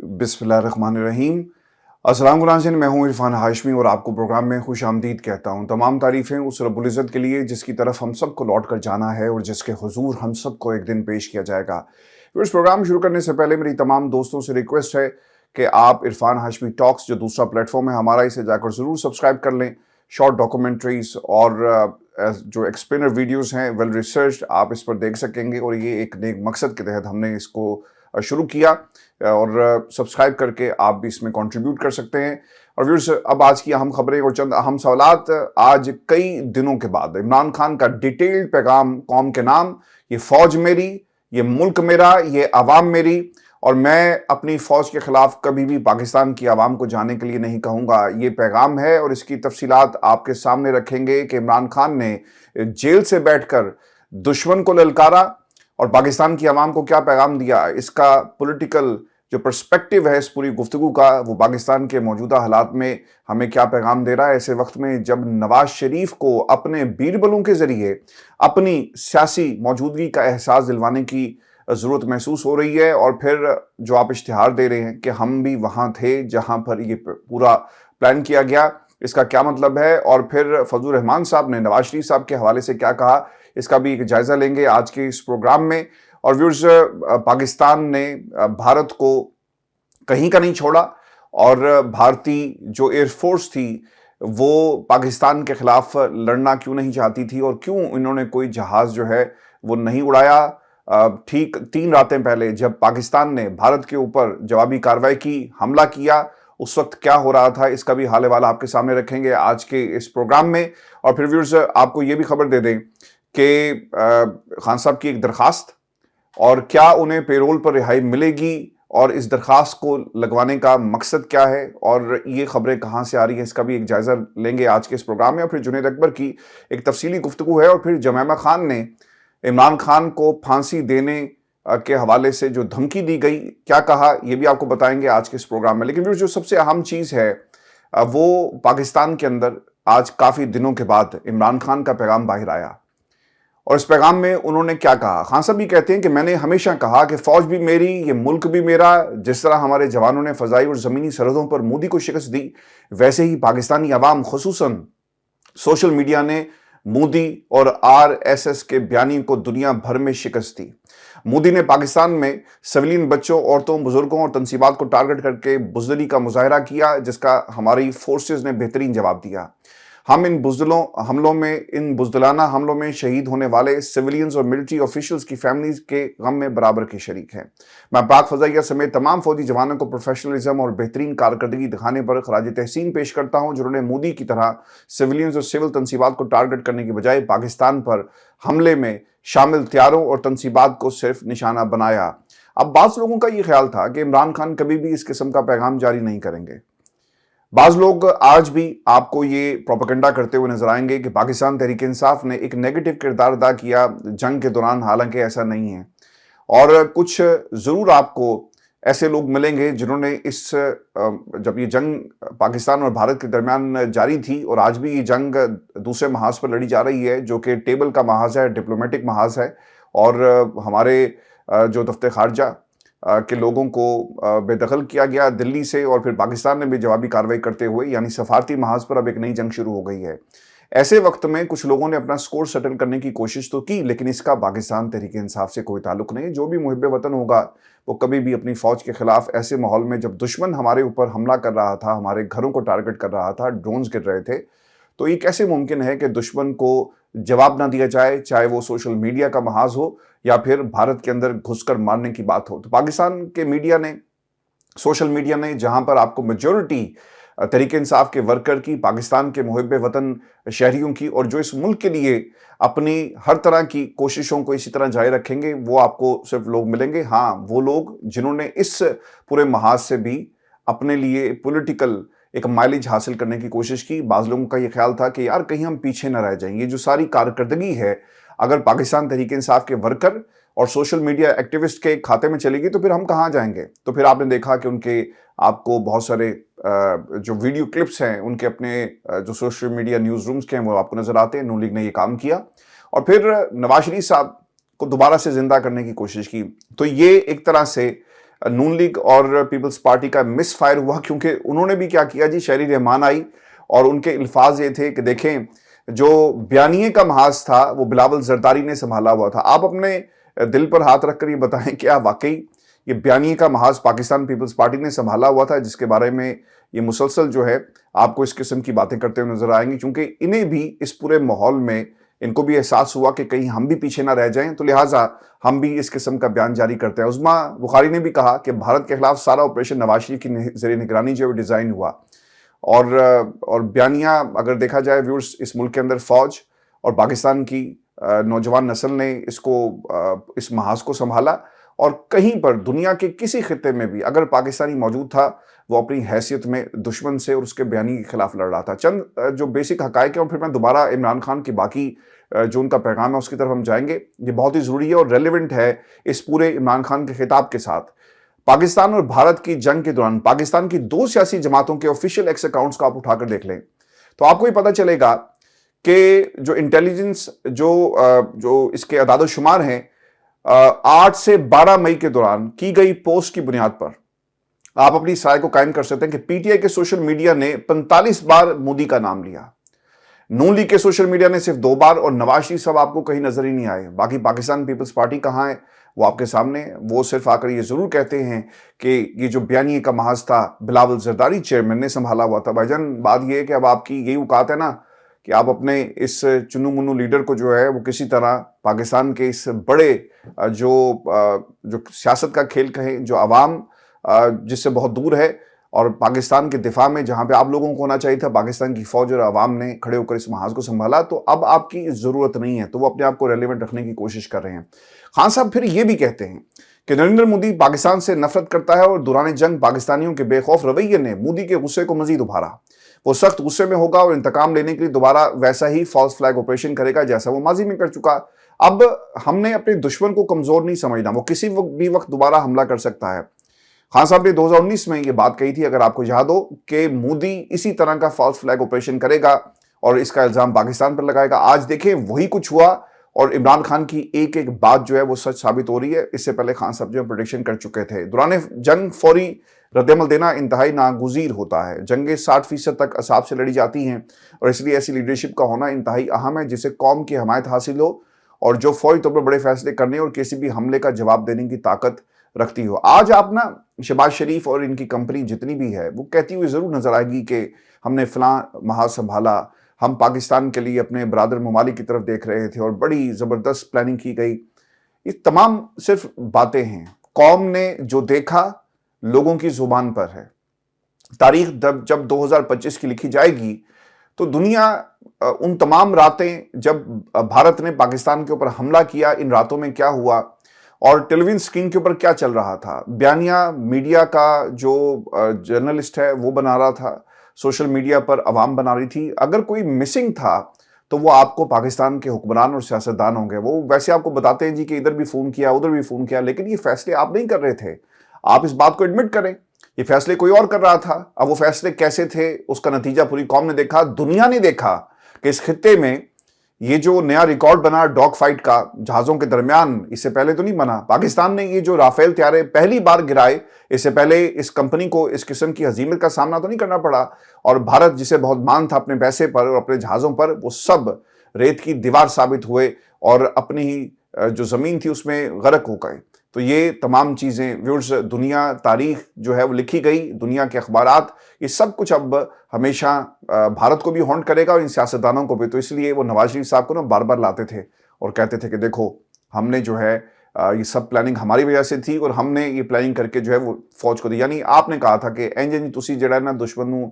बिस्मिल्लाहिर्रहमानिर्रहीम। अस्सलाम नाज़रीन, मैं हूँ इरफान हाशमी और आपको प्रोग्राम में खुश आमदीद कहता हूँ। तमाम तारीफ़ें उस रब्बुल इज़्ज़त के लिए जिसकी तरफ हम सबको लौट कर जाना है और जिसके हुजूर हम सबको एक दिन पेश किया जाएगा। फिर इस प्रोग्राम शुरू करने से पहले मेरी तमाम दोस्तों से रिक्वेस्ट है कि आप इरफान हाशमी टॉक्स जो दूसरा प्लेटफॉर्म है हमारा, इसे जाकर ज़रूर सब्सक्राइब कर लें। शॉर्ट डॉक्यूमेंट्रीज़ और जो एक्सप्लेनर वीडियोज़ हैं वेल रिसर्च्ड आप इस पर देख सकेंगे और ये एक नेक मकसद के तहत हमने इसको शुरू किया और सब्सक्राइब करके आप भी इसमें कंट्रीब्यूट कर सकते हैं। और व्यूअर्स, अब आज की अहम खबरें और चंद अहम सवालात। आज कई दिनों के बाद इमरान खान का डिटेल्ड पैगाम कौम के नाम, ये फौज मेरी, ये मुल्क मेरा, ये अवाम मेरी, और मैं अपनी फौज के खिलाफ कभी भी पाकिस्तान की आवाम को जाने के लिए नहीं कहूँगा, ये पैगाम है। और इसकी तफसीलात आपके सामने रखेंगे कि इमरान खान ने जेल से बैठकर दुश्मन को ललकारा और पाकिस्तान की आवाम को क्या पैगाम दिया। इसका पॉलिटिकल जो पर्सपेक्टिव है इस पूरी गुफ्तगू का, वो पाकिस्तान के मौजूदा हालात में हमें क्या पैगाम दे रहा है, ऐसे वक्त में जब नवाज शरीफ को अपने बीरबलों के ज़रिए अपनी सियासी मौजूदगी का एहसास दिलवाने की ज़रूरत महसूस हो रही है। और फिर जो आप इश्तिहार दे रहे हैं कि हम भी वहाँ थे जहाँ पर ये पूरा प्लान किया गया, इसका क्या मतलब है। और फिर फजलुर रहमान साहब ने नवाज शरीफ साहब के हवाले से क्या कहा, इसका भी एक जायज़ा लेंगे आज के इस प्रोग्राम में। और व्यूअर्स, पाकिस्तान ने भारत को कहीं का नहीं छोड़ा और भारतीय जो एयरफोर्स थी वो पाकिस्तान के खिलाफ लड़ना क्यों नहीं चाहती थी और क्यों इन्होंने कोई जहाज़ जो है वो नहीं उड़ाया। ठीक 3 रातें पहले जब पाकिस्तान ने भारत के ऊपर जवाबी कार्रवाई की, हमला किया, उस वक्त क्या हो रहा था, इसका भी हाल वाला आपके सामने रखेंगे आज के इस प्रोग्राम में। और फिर व्यूअर्स, आपको ये भी खबर दे दें कि खान साहब की एक दरखास्त और क्या उन्हें पेरोल पर रिहाई मिलेगी और इस दरखास्त को लगवाने का मकसद क्या है और ये खबरें कहाँ से आ रही हैं, इसका भी एक जायज़ा लेंगे आज के इस प्रोग्राम में। और फिर जुनैद अकबर की एक तफसीली गुफ्तगू है। और फिर जमैमा खान ने इमरान खान को फांसी देने के हवाले से जो धमकी दी गई, क्या कहा, ये भी आपको बताएंगे आज के इस प्रोग्राम में। लेकिन जो सबसे अहम चीज़ है वो पाकिस्तान के अंदर आज काफ़ी दिनों के बाद इमरान खान का पैगाम बाहर आया। और इस पैगाम में उन्होंने क्या कहा। खान साहब भी कहते हैं कि मैंने हमेशा कहा कि फौज भी मेरी, ये मुल्क भी मेरा। जिस तरह हमारे जवानों ने फ़ज़ाई और ज़मीनी सरहदों पर मोदी को शिकस्त दी, वैसे ही पाकिस्तानी अवाम खुसूसन सोशल मीडिया ने मोदी और आरएसएस के बयानी को दुनिया भर में शिकस्त दी। मोदी ने पाकिस्तान में सिविलियन बच्चों, औरतों, बुजुर्गों और तनसीबात को टारगेट करके बुज़दिली का मुजाहरा किया, जिसका हमारी फोर्सेस ने बेहतरीन जवाब दिया। हम इन बुज़दिलाना हमलों में शहीद होने वाले सिविलियंस और मिलिट्री ऑफिशियल्स की फैमिलीज के गम में बराबर के शरीक हैं। मैं पाक फ़ज़ाइया समेत तमाम फौजी जवानों को प्रोफेशनलिज्म और बेहतरीन कारकर्दगी दिखाने पर खराज तहसीन पेश करता हूँ, जिन्होंने मोदी की तरह सिविलियंस और सिविल तनसीबात को टारगेट करने की बजाय पाकिस्तान पर हमले में शामिल तैयारों और तनसीबात को सिर्फ निशाना बनाया। अब बाज़ लोगों का ये ख्याल था कि इमरान खान कभी भी इस किस्म का पैगाम जारी नहीं करेंगे। बाज़ लोग आज भी आपको ये प्रोपेगेंडा करते हुए नजर आएंगे कि पाकिस्तान तहरीक इंसाफ ने एक नेगेटिव किरदार अदा किया जंग के दौरान, हालांकि ऐसा नहीं है। और कुछ ज़रूर आपको ऐसे लोग मिलेंगे जिन्होंने जब ये जंग पाकिस्तान और भारत के दरमियान जारी थी और आज भी ये जंग दूसरे महाज पर लड़ी जा रही है, जो कि टेबल का महाज है, डिप्लोमेटिक महाज है। और हमारे जो दफ्तर खारजा के लोगों को बेदखल किया गया दिल्ली से, और फिर पाकिस्तान ने भी जवाबी कार्रवाई करते हुए, यानी सफारती महाज पर अब एक नई जंग शुरू हो गई है। ऐसे वक्त में कुछ लोगों ने अपना स्कोर सेटल करने की कोशिश तो की, लेकिन इसका पाकिस्तान तहरीक इंसाफ से कोई ताल्लुक नहीं। जो भी मुहिब वतन होगा वो कभी भी अपनी फ़ौज के खिलाफ ऐसे माहौल में, जब दुश्मन हमारे ऊपर हमला कर रहा था, हमारे घरों को टारगेट कर रहा था, ड्रोन्स गिर रहे थे, तो ये कैसे मुमकिन है कि दुश्मन को जवाब ना दिया जाए, चाहे वो सोशल मीडिया का महाज हो या फिर भारत के अंदर घुसकर मारने की बात हो। तो पाकिस्तान के मीडिया ने, सोशल मीडिया ने, जहां पर आपको मेजॉरिटी तहरीक इंसाफ के वर्कर की, पाकिस्तान के मुहिब वतन शहरियों की, और जो इस मुल्क के लिए अपनी हर तरह की कोशिशों को इसी तरह जारी रखेंगे, वो आपको सिर्फ लोग मिलेंगे। हाँ, वो लोग जिन्होंने इस पूरे महाज से भी अपने लिए पॉलिटिकल एक माइलेज हासिल करने की कोशिश की। बाज़ लोगों का ये ख्याल था कि यार कहीं हम पीछे न रह जाएंगे, जो सारी कारकर्दगी है अगर पाकिस्तान तहरीक इंसाफ के वर्कर और सोशल मीडिया एक्टिविस्ट के खाते में चलेगी तो फिर हम कहाँ जाएंगे। तो फिर आपने देखा कि उनके आपको बहुत सारे जो वीडियो क्लिप्स हैं उनके अपने जो सोशल मीडिया न्यूज़ रूम्स के हैं वो आपको नज़र आते हैं। नून लीग ने ये काम किया और फिर नवाज शरीफ साहब को दोबारा से जिंदा करने की कोशिश की। तो ये एक तरह से نون لیگ اور پیپلز پارٹی کا مس فائر ہوا، کیونکہ انہوں نے بھی کیا کیا جی، شہری رحمان آئی اور ان کے الفاظ یہ تھے کہ دیکھیں جو بیانیے کا محاذ تھا وہ بلاول زرداری نے سنبھالا ہوا تھا۔ آپ اپنے دل پر ہاتھ رکھ کر یہ بتائیں کیا واقعی یہ بیانیے کا محاذ پاکستان پیپلز پارٹی نے سنبھالا ہوا تھا، جس کے بارے میں یہ مسلسل جو ہے آپ کو اس قسم کی باتیں کرتے ہوئے نظر آئیں گی، کیونکہ انہیں بھی اس پورے ماحول میں ان کو بھی احساس ہوا کہ کہیں ہم بھی پیچھے نہ رہ جائیں، تو لہٰذا ہم بھی اس قسم کا بیان جاری کرتے ہیں۔ عظمیٰ بخاری نے بھی کہا کہ بھارت کے خلاف سارا آپریشن نواز شریف کی زیر نگرانی جو ہے ڈیزائن ہوا، اور بیانیہ اگر دیکھا جائے ویورز، اس ملک کے اندر فوج اور پاکستان کی نوجوان نسل نے اس محاذ کو سنبھالا، اور کہیں پر دنیا کے کسی خطے میں بھی اگر پاکستانی موجود تھا وہ اپنی حیثیت میں دشمن سے اور اس کے بیانی کے خلاف لڑ رہا تھا۔ چند جو بیسک حقائق ہیں، اور پھر میں دوبارہ عمران خان کی باقی جو ان کا پیغام ہے اس کی طرف ہم جائیں گے۔ یہ بہت ہی ضروری ہے اور ریلیونٹ ہے اس پورے عمران خان کے خطاب کے ساتھ۔ پاکستان اور بھارت کی جنگ کے دوران پاکستان کی 2 سیاسی جماعتوں کے آفیشیل ایکس اکاؤنٹس کو آپ اٹھا کر دیکھ لیں تو آپ کو یہ پتہ چلے گا کہ جو انٹیلیجنس جو اس کے اعداد و شمار ہیں، 8 سے 12 مئی کے دوران کی گئی پوسٹ کی بنیاد پر آپ اپنی اس رائے کو قائم کر سکتے ہیں کہ پی ٹی آئی کے سوشل میڈیا نے 45 بار مودی کا نام لیا، نون لیگ کے سوشل میڈیا نے صرف 2 بار، اور نواز شریف صاحب آپ کو کہیں نظر ہی نہیں آئے۔ باقی پاکستان پیپلز پارٹی کہاں ہے وہ آپ کے سامنے، وہ صرف آ کر یہ ضرور کہتے ہیں کہ یہ جو بیانیے کا محاذ تھا بلاول زرداری چیئرمین نے سنبھالا ہوا تھا۔ بھائی جان بات یہ ہے کہ اب آپ کی یہی اوقات ہے نا کہ آپ اپنے اس چنو منو لیڈر کو جو ہے وہ کسی طرح پاکستان کے اس بڑے جو سیاست کا کھیل کہیں، جو عوام جس سے بہت دور ہے، اور پاکستان کے دفاع میں جہاں پہ آپ لوگوں کو ہونا چاہیے تھا، پاکستان کی فوج اور عوام نے کھڑے ہو کر اس محاذ کو سنبھالا، تو اب آپ کی ضرورت نہیں ہے، تو وہ اپنے آپ کو ریلیونٹ رکھنے کی کوشش کر رہے ہیں۔ خان صاحب پھر یہ بھی کہتے ہیں کہ نریندر مودی پاکستان سے نفرت کرتا ہے، اور دوران جنگ پاکستانیوں کے بے خوف رویے نے مودی کے غصے کو مزید ابھارا۔ وہ سخت غصے میں ہوگا اور انتقام لینے کے لیے دوبارہ ویسا ہی فالس فلیگ آپریشن کرے گا جیسا وہ ماضی میں کر چکا۔ اب ہم نے اپنے دشمن کو کمزور نہیں سمجھنا، وہ کسی بھی وقت دوبارہ حملہ کر سکتا ہے۔ خان صاحب نے 2019 میں یہ بات کہی تھی، اگر آپ کو یاد ہو، کہ مودی اسی طرح کا فالس فلیگ آپریشن کرے گا اور اس کا الزام پاکستان پر لگائے گا۔ آج دیکھیں وہی کچھ ہوا، اور عمران خان کی ایک ایک بات جو ہے وہ سچ ثابت ہو رہی ہے۔ اس سے پہلے خان صاحب جو پریڈکشن کر چکے تھے، دوران جنگ فوری رد عمل دینا انتہائی ناگزیر ہوتا ہے۔ جنگیں 60% تک اعصاب سے لڑی جاتی ہیں، اور اس لیے ایسی لیڈرشپ کا ہونا انتہائی اہم ہے جسے قوم کی حمایت حاصل ہو اور جو فوری طور پر بڑے فیصلے کرنے اور کسی بھی حملے کا جواب دینے کی طاقت رکھتی ہو۔ آج آپ نا شہباز شریف اور ان کی کمپنی جتنی بھی ہے وہ کہتی ہوئی ضرور نظر آئے گی کہ ہم نے فلاں محاذ سنبھالا، ہم پاکستان کے لیے اپنے برادر ممالک کی طرف دیکھ رہے تھے اور بڑی زبردست پلاننگ کی گئی۔ یہ تمام صرف باتیں ہیں، قوم نے جو دیکھا لوگوں کی زبان پر ہے۔ تاریخ جب 2025 کی لکھی جائے گی تو دنیا ان تمام راتیں جب بھارت نے پاکستان کے اوپر حملہ کیا، ان راتوں میں کیا ہوا اور ٹیلی ویژن اسکرین کے اوپر کیا چل رہا تھا، بیانیہ میڈیا کا جو جرنلسٹ ہے وہ بنا رہا تھا، سوشل میڈیا پر عوام بنا رہی تھی، اگر کوئی مسنگ تھا تو وہ آپ کو پاکستان کے حکمران اور سیاستدان ہوں گے۔ وہ ویسے آپ کو بتاتے ہیں جی کہ ادھر بھی فون کیا ادھر بھی فون کیا، لیکن یہ فیصلے آپ نہیں کر رہے تھے۔ آپ اس بات کو ایڈمٹ کریں، یہ فیصلے کوئی اور کر رہا تھا۔ اب وہ فیصلے کیسے تھے اس کا نتیجہ پوری قوم نے دیکھا، دنیا نے دیکھا کہ اس خطے میں یہ جو نیا ریکارڈ بنا ڈاگ فائٹ کا جہازوں کے درمیان، اس سے پہلے تو نہیں بنا۔ پاکستان نے یہ جو رافیل طیارے پہلی بار گرائے، اس سے پہلے اس کمپنی کو اس قسم کی ہزیمت کا سامنا تو نہیں کرنا پڑا، اور بھارت جسے بہت مان تھا اپنے پیسے پر اور اپنے جہازوں پر، وہ سب ریت کی دیوار ثابت ہوئے اور اپنی ہی جو زمین تھی اس میں غرق ہو گئے۔ تو یہ تمام چیزیں ویورز، دنیا تاریخ جو ہے وہ لکھی گئی، دنیا کے اخبارات، یہ سب کچھ اب ہمیشہ بھارت کو بھی ہونٹ کرے گا اور ان سیاستدانوں کو بھی۔ تو اس لیے وہ نواز شریف صاحب کو نا بار بار لاتے تھے اور کہتے تھے کہ دیکھو ہم نے جو ہے یہ سب پلاننگ ہماری وجہ سے تھی اور ہم نے یہ پلاننگ کر کے جو ہے وہ فوج کو دی۔ یعنی آپ نے کہا تھا کہ اینج اینج تسی جڑا ہے نا دشمن نو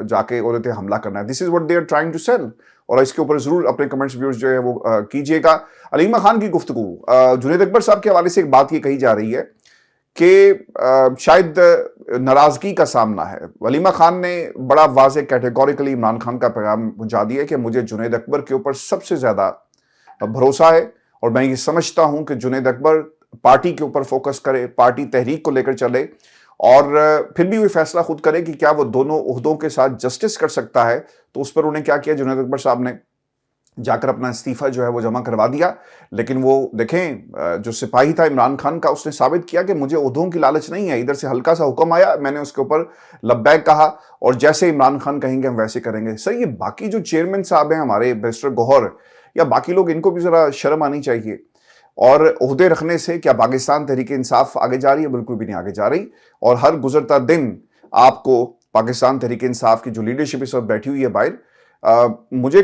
جا کے اور حملہ کرنا ہے۔ This is what they are trying to sell. اور اس کے اوپر ضرور اپنے کمنٹس ویورز جو ہے وہ کیجئے گا۔ علیمہ خان کی گفتگو، جنید اکبر صاحب کے حوالے سے ایک بات یہ کہی جا رہی ہے کہ شاید ناراضگی کا سامنا ہے۔ علیمہ خان نے بڑا واضح کیٹیگوریکلی عمران خان کا پیغام پہنچا دیا کہ مجھے جنید اکبر کے اوپر سب سے زیادہ بھروسہ ہے، اور میں یہ سمجھتا ہوں کہ جنید اکبر پارٹی کے اوپر فوکس کرے، پارٹی تحریک کو لے کر چلے، اور پھر بھی وہ فیصلہ خود کرے کہ کیا وہ دونوں عہدوں کے ساتھ جسٹس کر سکتا ہے۔ تو اس پر انہیں کیا کیا جنید اکبر صاحب نے، जाकर अपना इस्तीफा जो है वो जमा करवा दिया। लेकिन वो देखें, जो सिपाही था इमरान खान का, उसने साबित किया कि मुझे ओहदों की लालच नहीं है, इधर से हल्का सा हुक्म आया, मैंने उसके ऊपर लब्बैक कहा और जैसे इमरान खान कहेंगे हम वैसे करेंगे। सर ये बाकी जो चेयरमैन साहब हैं हमारे, बैरिस्टर गौहर या बाकी लोग, इनको भी ज़रा शर्म आनी चाहिए। और ओहदे रखने से क्या पाकिस्तान तहरीक इंसाफ आगे जा रही है? बिल्कुल भी नहीं आगे जा रही। और हर गुजरता दिन आपको पाकिस्तान तहरीक इंसाफ की जो लीडरशिप इस वक्त बैठी हुई है बाहर, मुझे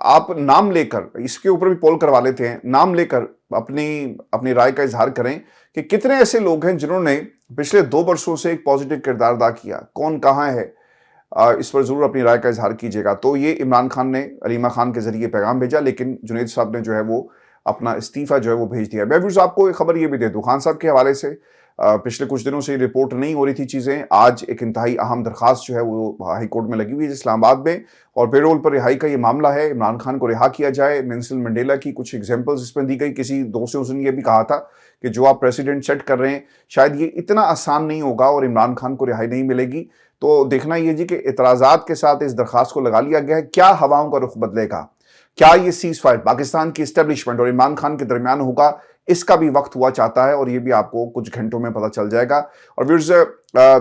आप नाम लेकर, इसके ऊपर भी पोल करवा लेते हैं, नाम लेकर अपनी अपनी राय का इजहार करें कि कितने ऐसे लोग हैं जिन्होंने पिछले 2 वर्षों से एक पॉजिटिव किरदार अदा किया, कौन कहाँ है। इस पर ज़रूर अपनी राय का इजहार कीजिएगा। तो ये इमरान खान ने अलीमा खान के ज़रिए पैगाम भेजा, लेकिन जुनैद साहब ने जो है वो अपना इस्तीफ़ा जो है वो भेज दिया। मैं व्यूअर्स आपको एक खबर ये भी दे दूँ खान साहब के हवाले से। पिछले कुछ दिनों से रिपोर्ट नहीं हो रही थी चीज़ें, आज एक इंतहाई अहम दरख्वास्त जो है वो हाई कोर्ट में लगी हुई है इस्लामाबाद में, और पेरोल पर रिहाई का ये मामला है। इमरान खान को रिहा किया जाए। नेल्सन मंडेला की कुछ एग्जाम्पल्स इसमें दी गई। किसी दोस्त से उसने ये भी कहा था कि जो आप प्रेसिडेंट सेट कर रहे हैं शायद ये इतना आसान नहीं होगा और इमरान खान को रिहाई नहीं मिलेगी। तो देखना ये जी कि इतराज़ात के साथ इस दरख्वास्त को लगा लिया गया है। क्या हवाओं का रुख बदलेगा? क्या ये सीज फायर पाकिस्तान की इस्टेब्लिशमेंट और इमरान खान के दरमियान होगा? इसका भी वक्त हुआ चाहता है और ये भी आपको कुछ घंटों में पता चल जाएगा। और व्यूअर्स,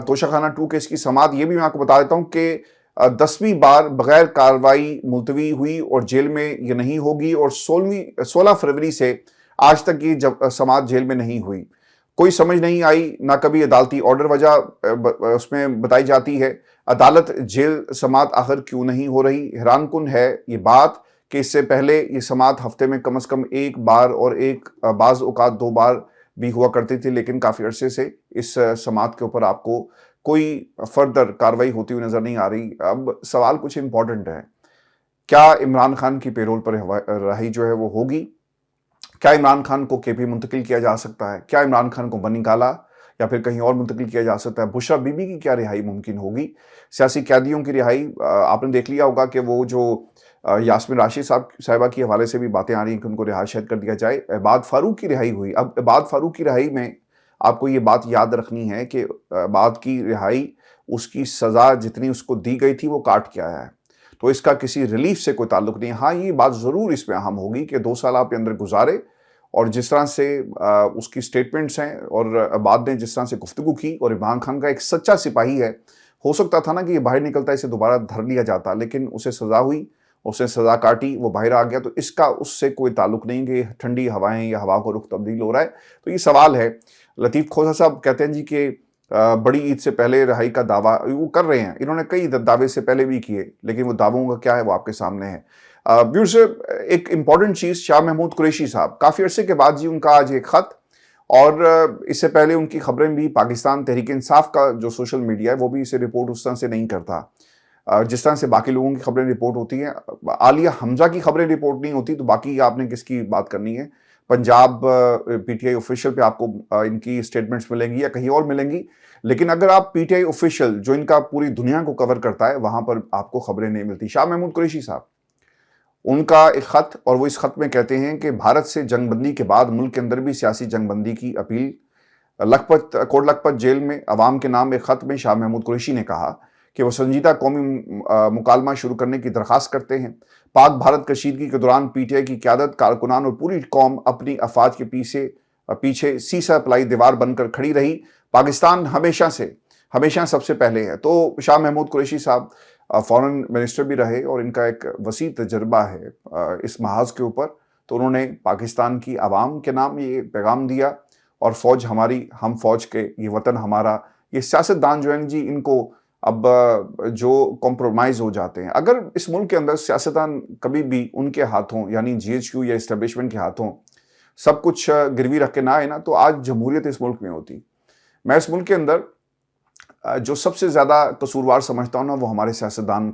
तोशाखाना 2 केस की समाअत ये भी मैं आपको बता देता हूँ कि 10वीं बार बगैर कार्रवाई मुलतवी हुई और जेल में ये नहीं होगी, और 16 फरवरी से आज तक ये समाअत जेल में नहीं हुई। कोई समझ नहीं आई, ना कभी अदालती ऑर्डर वजह उसमें बताई जाती है। अदालत जेल समाअत आखिर क्यों नहीं हो रही? हैरानकुन है ये बात कि इससे पहले ये समाअत हफ्ते में कम से कम 1 बार और एक बाज़ औक़ात 2 बार भी हुआ करती थी, लेकिन काफ़ी अरसे से इस समाअत के ऊपर आपको कोई फर्दर कार्रवाई होती हुई नज़र नहीं आ रही। अब सवाल कुछ इंपॉर्टेंट है, क्या इमरान खान की पेरोल पर रिहाई जो है वो होगी? क्या इमरान खान को केपी मुंतकिल किया जा सकता है? क्या इमरान खान को बनिकाला या फिर कहीं और मुंतकिल किया जा सकता है? बुशरा बीबी की क्या रिहाई मुमकिन होगी? सियासी कैदियों की रिहाई, आपने देख लिया होगा कि वो जो यास्मीन राशिद साहिबा की हवाले से भी बातें आ रही हैं कि उनको रिहा शायद कर दिया जाए। इबाद फारूक की रिहाई हुई। अब इबाद फारूक की रिहाई में आपको ये बात याद रखनी है कि इबाद की रिहाई, उसकी सज़ा जितनी उसको दी गई थी वो काट के आया है, तो इसका किसी रिलीफ से कोई ताल्लुक नहीं है। हाँ, ये बात ज़रूर इसमें अहम होगी कि 2 साल आप अंदर गुजारे और जिस तरह से उसकी स्टेटमेंट्स हैं और बाद ने जिस तरह से गुफ्तगू की, और इमरान खान का एक सच्चा सिपाही है, हो सकता था ना कि ये बाहर निकलता, इसे दोबारा धर लिया जाता, लेकिन उसे सज़ा हुई, उसने सज़ा काटी, वो बाहर आ गया, तो इसका उससे कोई ताल्लुक नहीं कि ठंडी हवाएं या हवा का रुख तब्दील हो रहा है। तो ये सवाल है। लतीफ़ खोसा साहब कहते हैं जी कि बड़ी ईद से पहले रिहाई का दावा वो कर रहे हैं। इन्होंने कई दावे से पहले भी किए, लेकिन वो दावों का क्या है वो आपके सामने है। व्यूअर्स, एक इम्पॉर्टेंट चीज़, शाह महमूद कुरैशी साहब, काफ़ी अरसे के बाद जी उनका आज एक ख़त, और इससे पहले उनकी खबरें भी, पाकिस्तान तहरीक इंसाफ का जो सोशल मीडिया है वो भी इसे रिपोर्ट उस तरह से नहीं करता जिस तरह से बाकी लोगों की खबरें रिपोर्ट होती हैं। आलिया हमजा की खबरें रिपोर्ट नहीं होती, तो बाकी आपने किसकी बात करनी है? पंजाब पीटीआई ऑफिशियल पे आपको इनकी स्टेटमेंट्स मिलेंगी या कहीं और मिलेंगी, लेकिन अगर आप पीटीआई ऑफिशियल जो इनका पूरी दुनिया को कवर करता है वहां पर आपको खबरें नहीं मिलती। शाह महमूद कुरैशी साहब, उनका एक खत, और वो इस खत में कहते हैं कि भारत से जंगबंदी के बाद मुल्क के अंदर भी सियासी जंगबंदी की अपील। कोट लखपत जेल में अवाम के नाम एक खत में शाह महमूद कुरैशी ने कहा कि वो संजीदा कौमी मुकालमा शुरू करने की दरख्वास्त करते हैं। पाक भारत कशीदगी के दौरान पीटीआई की क़यादत, कारकुनान और पूरी कौम अपनी अफवाज के पीछे सीसा पलाई दीवार बनकर खड़ी रही। पाकिस्तान हमेशा सबसे पहले है। तो शाह महमूद कुरैशी साहब फॉरेन मिनिस्टर भी रहे और इनका एक वसी तजर्बा है इस महाज के ऊपर। तो उन्होंने पाकिस्तान की आवाम के नाम ये पैगाम दिया, और फ़ौज हमारी, हम फ़ौज के, ये वतन हमारा। ये सियासतदान जो हैं जी, इनको अब जो कॉम्प्रोमाइज़ हो जाते हैं, अगर इस मुल्क के अंदर सियासतदान कभी भी उनके हाथों, यानी जीएचक्यू या इस्टेब्लिशमेंट के हाथों सब कुछ गिरवी रख के ना आए ना, तो आज जमहूरियत इस मुल्क में होती। मैं इस मुल्क के अंदर जो सबसे ज़्यादा कसूरवार समझता हूँ ना, वो हमारे सियासतदान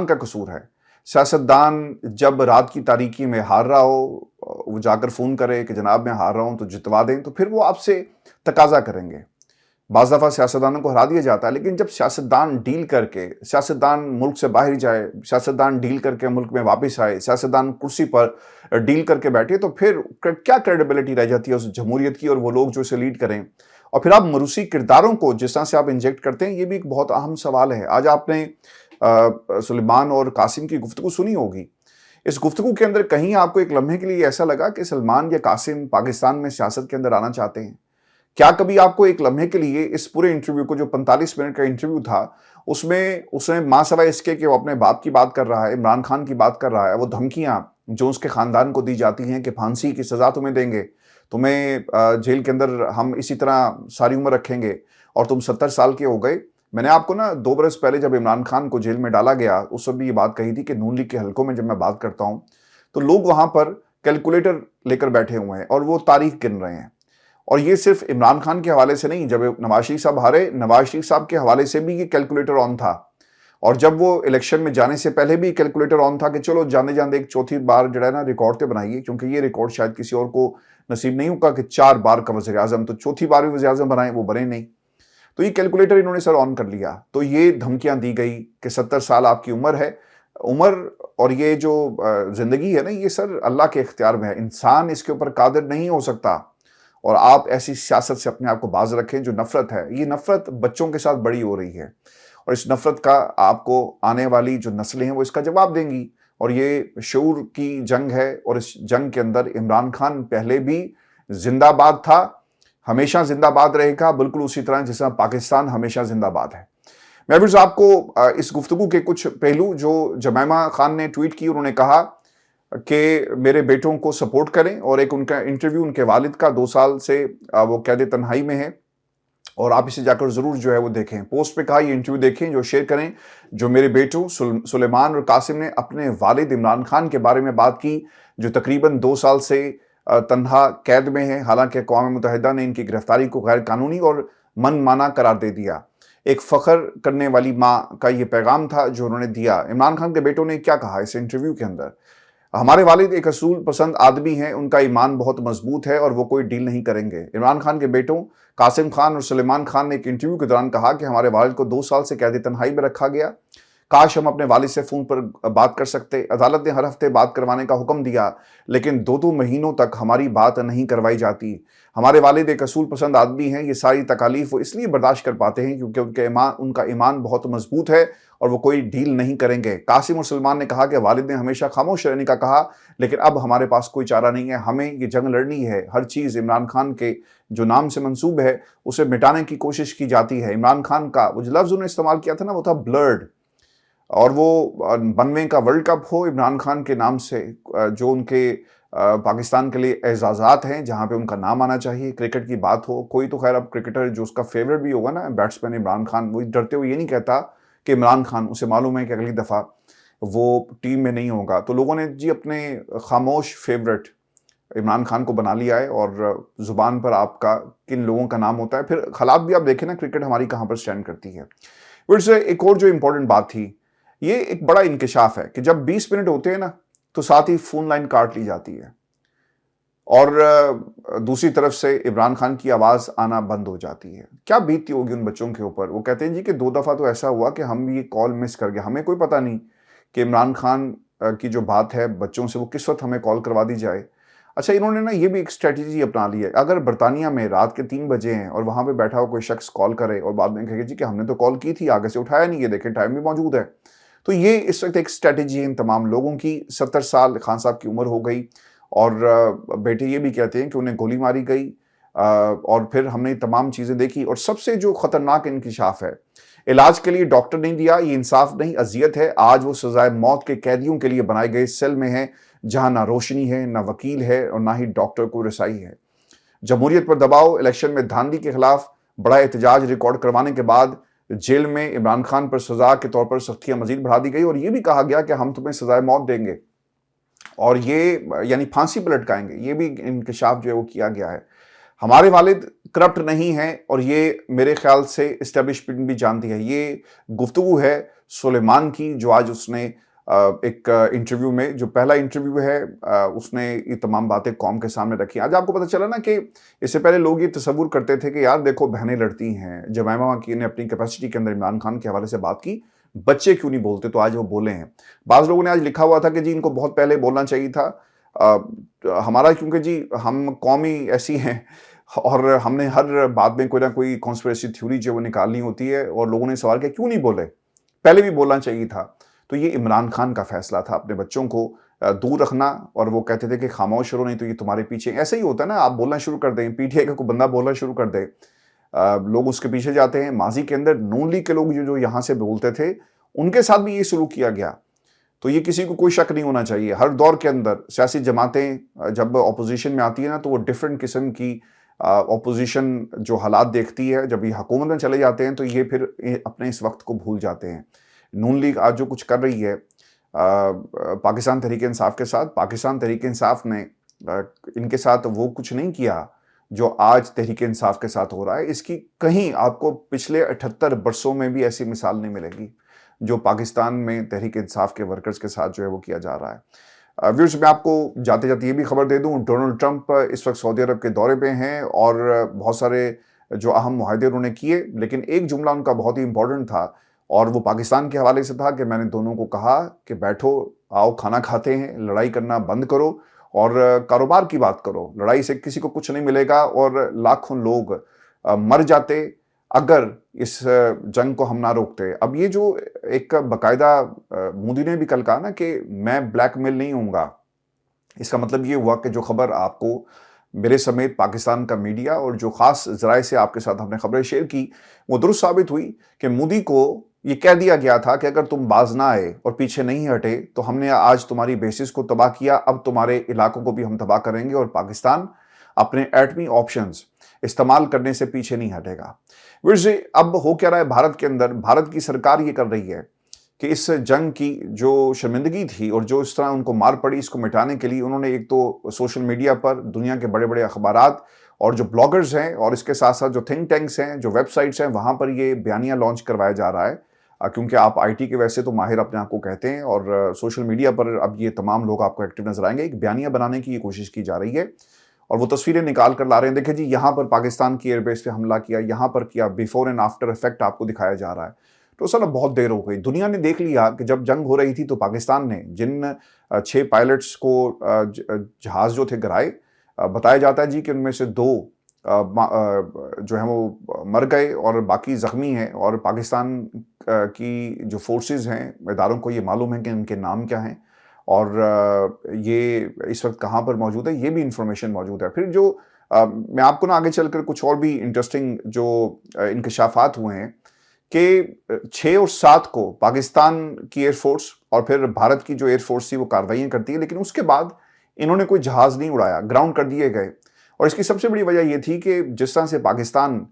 का कसूर है। सियासतदान जब रात की तारीकी में हार रहा हो, वो जाकर फ़ोन करे कि जनाब मैं हार रहा हूँ तो जितवा दें, तो फिर वो आपसे तकाजा करेंगे। बाज़ दफ़ा सियासतदानों को हरा दिया जाता है, लेकिन जब सियासतदान डील करके, सियासतदान मुल्क से बाहर जाए, सियासतदान डील करके मुल्क में वापस आए, सियासतदान कुर्सी पर डील करके बैठे, तो फिर क्या क्रेडिबिलिटी रह जाती है उस जमहूरियत की और वो लोग जो इसे लीड करें। और फिर आप मरूसी किरदारों को जिस तरह से आप इंजेक्ट करते हैं, ये भी एक बहुत अहम सवाल है। आज आपने सुलेमान और कासिम की गुफ्तगू सुनी होगी। इस गुफ्तगू के अंदर कहीं आपको एक लम्हे के लिए ऐसा लगा कि सलमान या कासिम पाकिस्तान में सियासत के अंदर आना चाहते हैं? क्या कभी आपको एक लम्हे के लिए इस पूरे इंटरव्यू को, जो 45 मिनट का इंटरव्यू था, उसमें उसने मासवाए इसके कि वो अपने बाप की बात कर रहा है, इमरान खान की बात कर रहा है, वो धमकियां जो उसके खानदान को दी जाती हैं कि फांसी की सजा तुम्हें देंगे, तुम्हें जेल के अंदर हम इसी तरह सारी उम्र रखेंगे और तुम 70 साल के हो गए। मैंने आपको ना 2 बरस पहले जब इमरान खान को जेल में डाला गया, उस वक्त भी ये बात कही थी कि नून लीग के हलकों में जब मैं बात करता हूं तो लोग वहां पर कैलकुलेटर लेकर बैठे हुए हैं और वो तारीख गिन रहे हैं। और ये सिर्फ इमरान खान के हवाले से नहीं, जब नवाज शरीफ साहब हारे, नवाज शरीफ साहब के हवाले से भी ये कैलकुलेटर ऑन था। और जब वो इलेक्शन में जाने से पहले भी कैलकुलेटर ऑन था कि चलो जाने जाने एक चौथी बार जो है ना रिकॉर्ड तो बनाइए, क्योंकि ये रिकॉर्ड शायद किसी और को नसीब नहीं होगा कि 4 बार का वज़ीर आज़म, तो चौथी बार भी वज़ीर आज़म बनाए, वो बने नहीं। तो ये कैलकुलेटर इन्होंने सर ऑन कर लिया। तो ये धमकियां दी गई कि 70 साल आपकी उम्र है, उम्र और ये जो जिंदगी है ना, ये सर अल्लाह के इख्तियार में है, इंसान इसके ऊपर कादिर नहीं हो सकता। और आप ऐसी सियासत से अपने आप को बाज रखें। जो नफरत है, ये नफरत बच्चों के साथ बड़ी हो रही है और इस नफरत का आपको आने वाली जो नस्लें हैं वो इसका जवाब देंगी। और ये शऊर की जंग है और इस जंग के अंदर इमरान खान पहले भी जिंदाबाद था, हमेशा जिंदाबाद रहेगा, बिल्कुल उसी तरह जिस तरह पाकिस्तान हमेशा जिंदाबाद है। मैं भी आपको इस गुफ्तगू के कुछ पहलू जो जमैमा खान ने ट्वीट की, उन्होंने कहा कि मेरे बेटों को सपोर्ट करें, और एक उनका इंटरव्यू उनके वालिद का 2 साल से वो कैद तन्हाई में है और आप इसे जाकर ज़रूर जो है वो देखें। पोस्ट पे कहा ये इंटरव्यू देखें, जो शेयर करें, जो मेरे बेटों सुलेमान और कासिम ने अपने वालिद इमरान खान के बारे में बात की, जो तकरीबन 2 साल से तन्हा कैद में है। हालांकि अक़वाम मुत्तहिदा ने इनकी गिरफ्तारी को गैर कानूनी और मनमाना करार दे दिया। एक फ़ख्र करने वाली माँ का ये पैगाम था जो उन्होंने दिया। इमरान खान के बेटों ने क्या कहा इस इंटरव्यू के अंदर? हमारे वालिद एक असूल पसंद आदमी हैं, उनका ईमान बहुत मजबूत है और वो कोई डील नहीं करेंगे। इमरान खान के बेटों कासिम खान और सुलेमान खान ने एक इंटरव्यू के दौरान कहा कि हमारे वालिद को 2 साल से कैद तन्हाई में रखा गया, काश हम अपने वालिद से फ़ोन पर बात कर सकते। अदालत ने हर हफ्ते बात करवाने का हुक्म दिया, लेकिन 2-2 महीनों तक हमारी बात नहीं करवाई जाती। हमारे वालिद एक असूल पसंद आदमी हैं, ये सारी तकालीफ वो इसलिए बर्दाश्त कर पाते हैं क्योंकि उनका ईमान बहुत मजबूत है और वो कोई डील नहीं करेंगे। कासिम और सलमान ने कहा कि वालिद ने हमेशा खामोश रहने का कहा, लेकिन अब हमारे पास कोई चारा नहीं है, हमें ये जंग लड़नी है। हर चीज़ इमरान खान के जो नाम से मंसूब है उसे मिटाने की कोशिश की जाती है। इमरान खान का वो जो लफ्ज़ उन्होंने इस्तेमाल किया था ना, वो था ब्लर्ड। और वो 92 का वर्ल्ड कप हो इमरान खान के नाम से, जो उनके पाकिस्तान के लिए एजाज़ात हैं जहाँ पे उनका नाम आना चाहिए। क्रिकेट की बात हो, कोई तो खैर अब क्रिकेटर जो उसका फेवरेट भी होगा ना बैट्समैन इमरान खान, वो डरते हुए ये नहीं कहता कि इमरान खान, उसे मालूम है कि अगली दफ़ा वो टीम में नहीं होगा। तो लोगों ने जी अपने खामोश फेवरेट इमरान खान को बना लिया है और ज़ुबान पर आपका किन लोगों का नाम होता है। फिर हालात भी आप देखें ना, क्रिकेट हमारी कहाँ पर स्टैंड करती है। फिर से एक और जो इम्पोर्टेंट बात थी, ये एक बड़ा इंकशाफ है कि जब 20 मिनट होते हैं ना तो साथ ही फ़ोन लाइन काट ली जाती है और दूसरी तरफ से इमरान खान की आवाज़ आना बंद हो जाती है। क्या बीतती होगी उन बच्चों के ऊपर? वो कहते हैं जी कि 2 दफ़ा तो ऐसा हुआ कि हम ये कॉल मिस कर गए, हमें कोई पता नहीं कि इमरान खान की जो बात है बच्चों से, वो किस वक्त हमें कॉल करवा दी जाए। अच्छा, इन्होंने ना ये भी एक स्ट्रेटजी अपना ली है। अगर बरतानिया में रात के 3 बजे हैं और वहाँ पे बैठा हुआ कोई शख्स कॉल करे और बाद में कहे जी कि हमने तो कॉल की थी, आगे से उठाया नहीं, ये देखें टाइम भी मौजूद है। तो ये इस वक्त एक स्ट्रेटजी है इन तमाम लोगों की। 70 साल खान साहब की उम्र हो गई और बेटे ये भी कहते हैं कि उन्हें गोली मारी गई और फिर हमने तमाम चीज़ें देखी। और सबसे जो ख़तरनाक इंकशाफ है, इलाज के लिए डॉक्टर नहीं दिया, ये इंसाफ नहीं अजियत है। आज वो सजाए मौत के कैदियों के लिए बनाए गए सेल में है जहाँ ना रोशनी है, ना वकील है और ना ही डॉक्टर को रसाई है। जमहूरियत पर दबाव, इलेक्शन में धांधली के खिलाफ बड़ा एहतजाज रिकॉर्ड करवाने के बाद जेल में इमरान खान पर सजा के तौर पर सख्तियां मजीद बढ़ा दी गई और ये भी कहा गया कि हम तुम्हें सजाए मौत देंगे और ये यानी फांसी पर लटकाएंगे। ये भी इंकशाफ जो है वो किया गया है। हमारे वालिद करप्ट नहीं है और ये मेरे ख्याल से इस्टेब्लिशमेंट भी जानती है। ये गुफ्तगू है सुलेमान की, जो आज उसने एक इंटरव्यू में, जो पहला इंटरव्यू है, उसने ये तमाम बातें कौम के सामने रखी। आज आपको पता चला ना कि इससे पहले लोग ये तसव्वुर करते थे कि यार देखो बहनें लड़ती हैं। जमैमा की ने अपनी कैपेसिटी के अंदर इमरान खान के हवाले से बात की, बच्चे क्यों नहीं बोलते, तो आज वो बोले हैं। बाज़ लोगों ने आज लिखा हुआ था कि जी इनको बहुत पहले बोलना चाहिए था, हमारा क्योंकि जी हम कौम ही ऐसी हैं और हमने हर बात में कोई ना कोई कॉन्स्पिरेसी थ्योरी जो वो निकालनी होती है। और लोगों ने सवाल किया क्यों नहीं बोले, پہلے بھی بولنا چاہیے تھا. تو یہ عمران خان کا فیصلہ تھا اپنے بچوں کو دور رکھنا, اور وہ کہتے تھے کہ خاموش رہو نہیں تو یہ تمہارے پیچھے. ایسا ہی ہوتا ہے نا, آپ بولنا شروع کر دیں, پی ٹی آئی کا کوئی بندہ بولنا شروع کر دے, لوگ اس کے پیچھے جاتے ہیں. ماضی کے اندر نون لیگ کے لوگ جو یہاں سے بولتے تھے ان کے ساتھ بھی یہ سلوک کیا گیا. تو یہ کسی کو کوئی شک نہیں ہونا چاہیے. ہر دور کے اندر سیاسی جماعتیں جب اپوزیشن میں آتی ہیں نا تو وہ ڈیفرنٹ قسم کی اپوزیشن جو حالات دیکھتی ہے. جب یہ حکومت میں چلے جاتے ہیں تو یہ پھر اپنے اس وقت کو بھول جاتے ہیں. نون لیگ آج جو کچھ کر رہی ہے پاکستان تحریک انصاف کے ساتھ, پاکستان تحریک انصاف نے ان کے ساتھ وہ کچھ نہیں کیا جو آج تحریک انصاف کے ساتھ ہو رہا ہے. اس کی کہیں آپ کو پچھلے 78 برسوں میں بھی ایسی مثال نہیں ملے گی جو پاکستان میں تحریک انصاف کے ورکرز کے ساتھ جو ہے وہ کیا جا رہا ہے. ویورز, میں آپ کو جاتے جاتے یہ بھی خبر دے دوں, ڈونلڈ ٹرمپ اس وقت سعودی عرب کے دورے پہ ہیں اور بہت سارے جو اہم معاہدے انہوں نے کیے, لیکن ایک جملہ ان کا بہت ہی امپورٹنٹ تھا اور وہ پاکستان کے حوالے سے تھا کہ میں نے دونوں کو کہا کہ بیٹھو, آؤ کھانا کھاتے ہیں, لڑائی کرنا بند کرو اور کاروبار کی بات کرو. لڑائی سے کسی کو کچھ نہیں ملے گا اور لاکھوں لوگ مر جاتے اگر اس جنگ کو ہم نہ روکتے. اب یہ جو ایک باقاعدہ مودی نے بھی کل کہا نا کہ میں بلیک میل نہیں ہوں گا, اس کا مطلب یہ ہوا کہ جو خبر آپ کو میرے سمیت پاکستان کا میڈیا اور جو خاص ذرائع سے آپ کے ساتھ ہم نے خبریں شیئر کی وہ درست ثابت ہوئی کہ مودی کو یہ کہہ دیا گیا تھا کہ اگر تم باز نہ آئے اور پیچھے نہیں ہٹے تو ہم نے آج تمہاری بیسز کو تباہ کیا, اب تمہارے علاقوں کو بھی ہم تباہ کریں گے اور پاکستان اپنے ایٹمی آپشنز استعمال کرنے سے پیچھے نہیں ہٹے گا. ویسے اب ہو کیا رہا ہے بھارت کے اندر, بھارت کی سرکار یہ کر رہی ہے کہ اس جنگ کی جو شرمندگی تھی اور جو اس طرح ان کو مار پڑی, اس کو مٹانے کے لیے انہوں نے ایک تو سوشل میڈیا پر دنیا کے بڑے بڑے اخبارات اور جو بلاگرز ہیں اور اس کے ساتھ ساتھ جو تھنک ٹینکس ہیں, جو ویب سائٹس ہیں, وہاں پر یہ بیانیہ لانچ کروایا جا رہا ہے. کیونکہ آپ آئی ٹی کے ویسے تو ماہر اپنے آپ کو کہتے ہیں اور سوشل میڈیا پر اب یہ تمام لوگ آپ کو ایکٹیو نظر آئیں گے. ایک بیانیہ بنانے کی یہ کوشش کی جا رہی ہے اور وہ تصویریں نکال کر لا رہے ہیں. دیکھیں جی, یہاں پر پاکستان کی ایئر بیس پہ حملہ کیا, یہاں پر کیا, بیفور اینڈ آفٹر افیکٹ آپ کو دکھایا جا رہا ہے. تو سر اب بہت دیر ہو گئی. دنیا نے دیکھ لیا کہ جب جنگ ہو رہی تھی تو پاکستان نے جن 6 پائلٹس کو جہاز جو تھے گرائے, بتایا جاتا ہے جی کہ ان میں سے 2 جو ہیں وہ مر گئے اور باقی زخمی ہیں, اور پاکستان کی جو فورسز ہیں, اداروں کو یہ معلوم ہے کہ ان کے نام کیا ہیں اور یہ اس وقت کہاں پر موجود ہے, یہ بھی انفارمیشن موجود ہے. پھر جو میں آپ کو نا آگے چل کر کچھ اور بھی انٹرسٹنگ جو انکشافات ہوئے ہیں کہ 6 اور 7 کو پاکستان کی ایئر فورس اور پھر بھارت کی جو ایئر فورس تھی وہ کارروائیاں کرتی ہے, لیکن اس کے بعد انہوں نے کوئی جہاز نہیں اڑایا, گراؤنڈ کر دیے گئے. اور اس کی سب سے بڑی وجہ یہ تھی کہ جس طرح سے پاکستان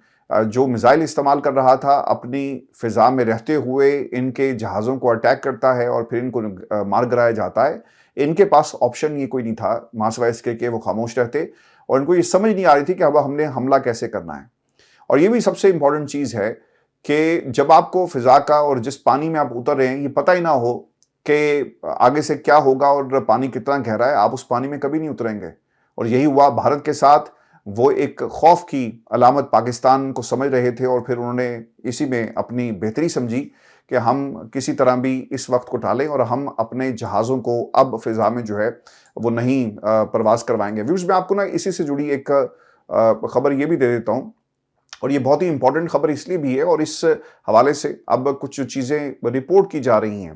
جو میزائل استعمال کر رہا تھا, اپنی فضا میں رہتے ہوئے ان کے جہازوں کو اٹیک کرتا ہے اور پھر ان کو مار گرایا جاتا ہے, ان کے پاس آپشن یہ کوئی نہیں تھا ماں سوائے اس کے کہ وہ خاموش رہتے, اور ان کو یہ سمجھ نہیں آ رہی تھی کہ اب ہم نے حملہ کیسے کرنا ہے. اور یہ بھی سب سے امپورٹنٹ چیز ہے کہ جب آپ کو فضا کا اور جس پانی میں آپ اتر رہے ہیں یہ پتہ ہی نہ ہو کہ آگے سے کیا ہوگا اور پانی کتنا گہرا ہے, آپ اس پانی میں کبھی نہیں اتریں گے. اور یہی ہوا بھارت کے ساتھ. وہ ایک خوف کی علامت پاکستان کو سمجھ رہے تھے اور پھر انہوں نے اسی میں اپنی بہتری سمجھی کہ ہم کسی طرح بھی اس وقت کو ٹالیں اور ہم اپنے جہازوں کو اب فضا میں جو ہے وہ نہیں پرواز کروائیں گے. ویوز, میں آپ کو نا اسی سے جڑی ایک خبر یہ بھی دے دیتا ہوں, اور یہ بہت ہی امپورٹنٹ خبر اس لیے بھی ہے, اور اس حوالے سے اب کچھ چیزیں رپورٹ کی جا رہی ہیں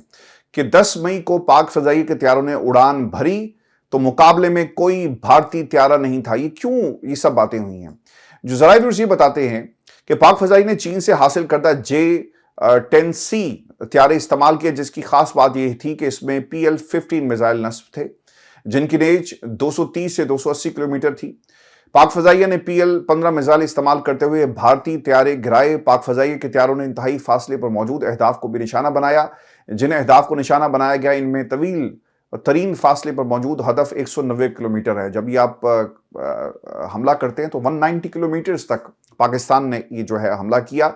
کہ 10 مئی کو پاک فضائی کے طیاروں نے اڑان بھری تو مقابلے میں کوئی بھارتی طیارہ نہیں تھا. یہ کیوں یہ سب باتیں ہوئی ہیں؟ جو ذرائع یہ بتاتے ہیں کہ پاک فضائی نے چین سے حاصل کردہ J-10C طیارے استعمال کیے, جس کی خاص بات یہ تھی کہ اس میں PL-15 میزائل نصب تھے جن کی رینج 230 سے 280 کلومیٹر تھی. پاک فضائیہ نے PL-15 میزائل استعمال کرتے ہوئے بھارتی طیارے گرائے. پاک فضائیہ کے طیاروں نے انتہائی فاصلے پر موجود اہداف کو بھی نشانہ بنایا. جن اہداف کو نشانہ بنایا گیا ان میں طویل ترین فاصلے پر موجود ہدف 190 کلومیٹر ہے. جب یہ آپ حملہ کرتے ہیں تو 190 کلومیٹرز تک پاکستان نے یہ جو ہے حملہ کیا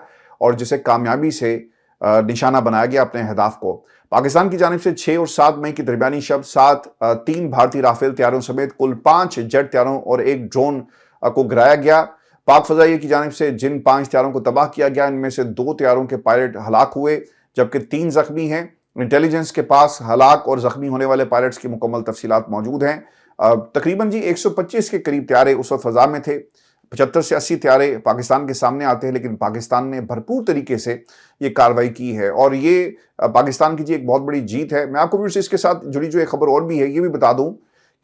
اور جسے کامیابی سے نشانہ بنایا گیا اپنے اہداف کو. پاکستان کی جانب سے 6 اور 7 مئی کی درمیانی شب 3 بھارتی رافیل طیاروں سمیت کل 5 جیٹ طیاروں اور 1 ڈرون کو گرایا گیا. پاک فضائیہ کی جانب سے جن 5 طیاروں کو تباہ کیا گیا ان میں سے 2 طیاروں کے پائلٹ ہلاک ہوئے جبکہ 3 زخمی ہیں. انٹیلیجنس کے پاس ہلاک اور زخمی ہونے والے پائلٹس کی مکمل تفصیلات موجود ہیں. تقریباً جی 125 کے قریب طیارے اس وقت فضا میں تھے 75 से 80 त्यारे पाकिस्तान के सामने आते हैं, लेकिन पाकिस्तान ने भरपूर तरीके से ये कार्रवाई की है और ये पाकिस्तान की जी एक बहुत बड़ी जीत है। मैं आपको फिर इसके साथ जुड़ी जो एक खबर और भी है ये भी बता दूं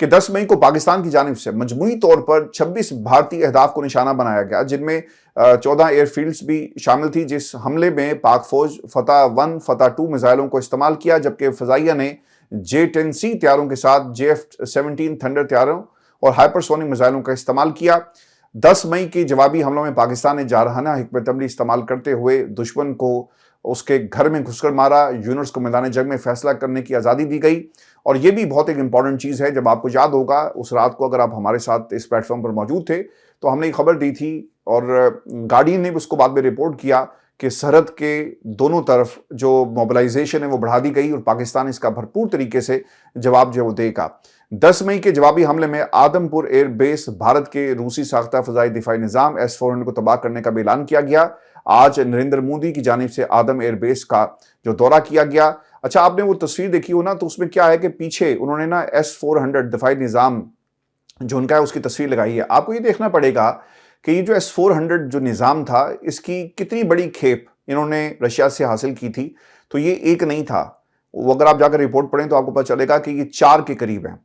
कि 10 मई को पाकिस्तान की जानिब से मजमूई तौर पर 26 भारतीय अहदाफ को निशाना बनाया गया, जिनमें 14 एयरफील्ड्स भी शामिल थी। जिस हमले में पाक फौज फतह 1 फतह 2 मिसाइलों को इस्तेमाल किया, जबकि फजाइया ने J-10C त्यारों के साथ JF-17 थंडर त्यारों और हाइपरसोनिक मिसाइलों का इस्तेमाल किया। 10 मई के जवाबी हमलों में पाकिस्तान ने जारहाना हिकमत अमली इस्तेमाल करते हुए दुश्मन को उसके घर में घुसकर मारा। यूनिट्स को मैदान जंग में फैसला करने की आज़ादी दी गई। और ये भी बहुत एक इंपॉर्टेंट चीज़ है, जब आपको याद होगा उस रात को, अगर आप हमारे साथ इस प्लेटफॉर्म पर मौजूद थे, तो हमने एक खबर दी थी और गार्डियन ने भी उसको बाद में रिपोर्ट किया कि सरहद के दोनों तरफ जो मोबिलाइजेशन है वो बढ़ा दी गई और पाकिस्तान इसका भरपूर तरीके से जवाब जो वो देगा। 10 मई के जवाबी हमले में आदमपुर एयर बेस भारत के रूसी साख्ता फ़ज़ाई दिफाई निज़ाम S-400 को तबाह करने का भी ऐलान किया गया। आज नरेंद्र मोदी की जानिब से आदम एयर बेस का जो दौरा किया गया। अच्छा, आपने वो तस्वीर देखी हो ना, तो उसमें क्या है कि पीछे उन्होंने ना S-400 दिफाई निज़ाम जो उनका है उसकी तस्वीर लगाई है। आपको ये देखना पड़ेगा कि ये जो S-400 जो निज़ाम था, इसकी कितनी बड़ी खेप इन्होंने रशिया से हासिल की थी। तो ये एक नहीं था, वो अगर आप जाकर रिपोर्ट पढ़ें तो आपको पता चलेगा कि ये 4 के करीब है।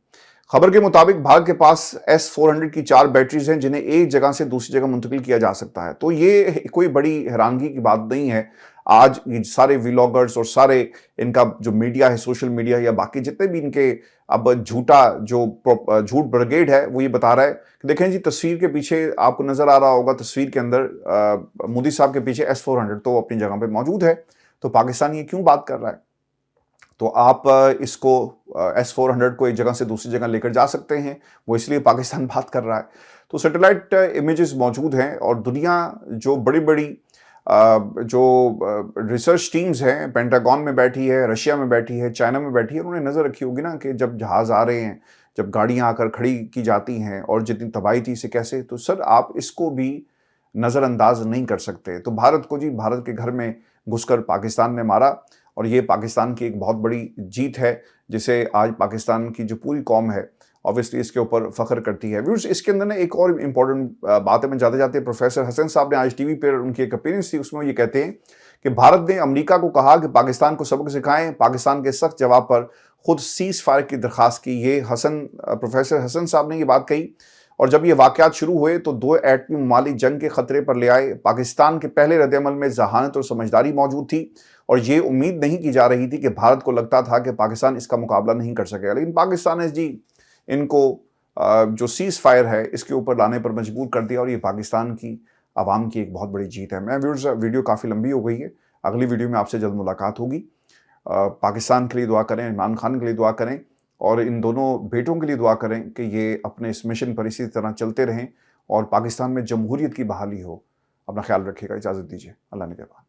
खबर के मुताबिक भारत के पास S-400 की 4 बैटरीज हैं, जिन्हें एक जगह से दूसरी जगह मुंतकिल किया जा सकता है। तो ये कोई बड़ी हैरानगी की बात नहीं है। आज ये सारे व्लॉगर्स और सारे इनका जो मीडिया है, सोशल मीडिया या बाकी जितने भी इनके अब झूठ ब्रिगेड है, वो ये बता रहा है कि देखें जी, तस्वीर के पीछे आपको नजर आ रहा होगा, तस्वीर के अंदर मोदी साहब के पीछे S-400 तो अपनी जगह पे मौजूद है। तो पाकिस्तान ये क्यों बात कर रहा है? तो आप इसको S-400 को एक जगह से दूसरी जगह लेकर जा सकते हैं, वो इसलिए पाकिस्तान बात कर रहा है। तो सैटेलाइट इमेजेस मौजूद हैं और दुनिया जो बड़ी बड़ी जो रिसर्च टीम्स हैं, पेंटागन में बैठी है, रशिया में बैठी है, चाइना में बैठी है, उन्होंने नज़र रखी होगी ना कि जब जहाज़ आ रहे हैं, जब गाड़ियाँ आकर खड़ी की जाती हैं और जितनी तबाही थी इसे कैसे, तो सर आप इसको भी नज़रअंदाज नहीं कर सकते। तो भारत को जी, भारत के घर में घुसकर पाकिस्तान ने मारा और ये पाकिस्तान की एक बहुत बड़ी जीत है, जिसे आज पाकिस्तान की जो पूरी कौम है ऑब्वियसली इसके ऊपर फ़ख्र करती है। व्यूअर्स, इसके अंदर ना एक और इम्पॉर्टेंट बात है, मैं जाते जाते प्रोफेसर हसन साहब ने आज टीवी पर उनकी एक अपीयरेंस थी, उसमें ये कहते हैं कि भारत ने अमेरिका को कहा कि पाकिस्तान को सबक सिखाएं। पाकिस्तान के सख्त जवाब पर खुद सीज़ फायर की दरख्वास्त की। ये प्रोफेसर हसन साहब ने ये बात कही और जब ये वाक़यात शुरू हुए तो 2 एटमी ममालिक जंग के ख़तरे पर ले आए। पाकिस्तान के पहले रद्द-ए-अमल में ज़हानत और समझदारी मौजूद थी और ये उम्मीद नहीं की जा रही थी कि भारत को लगता था कि पाकिस्तान इसका मुकाबला नहीं कर सकेगा, लेकिन पाकिस्तान ने जी इनको जो सीज़ फायर है इसके ऊपर लाने पर मजबूर कर दिया और ये पाकिस्तान की आवाम की एक बहुत बड़ी जीत है। मैं व्यूअर्स, वीडियो काफ़ी लंबी हो गई है, अगली वीडियो में आपसे जल्द मुलाकात होगी। पाकिस्तान के लिए दुआ करें, इमरान खान के लिए दुआ करें और इन दोनों बेटों के लिए दुआ करें कि ये अपने इस मिशन पर इसी तरह चलते रहें और पाकिस्तान में जमहूरियत की बहाली हो। अपना ख्याल रखिएगा, इजाज़त दीजिए, अल्लाह निगहबान।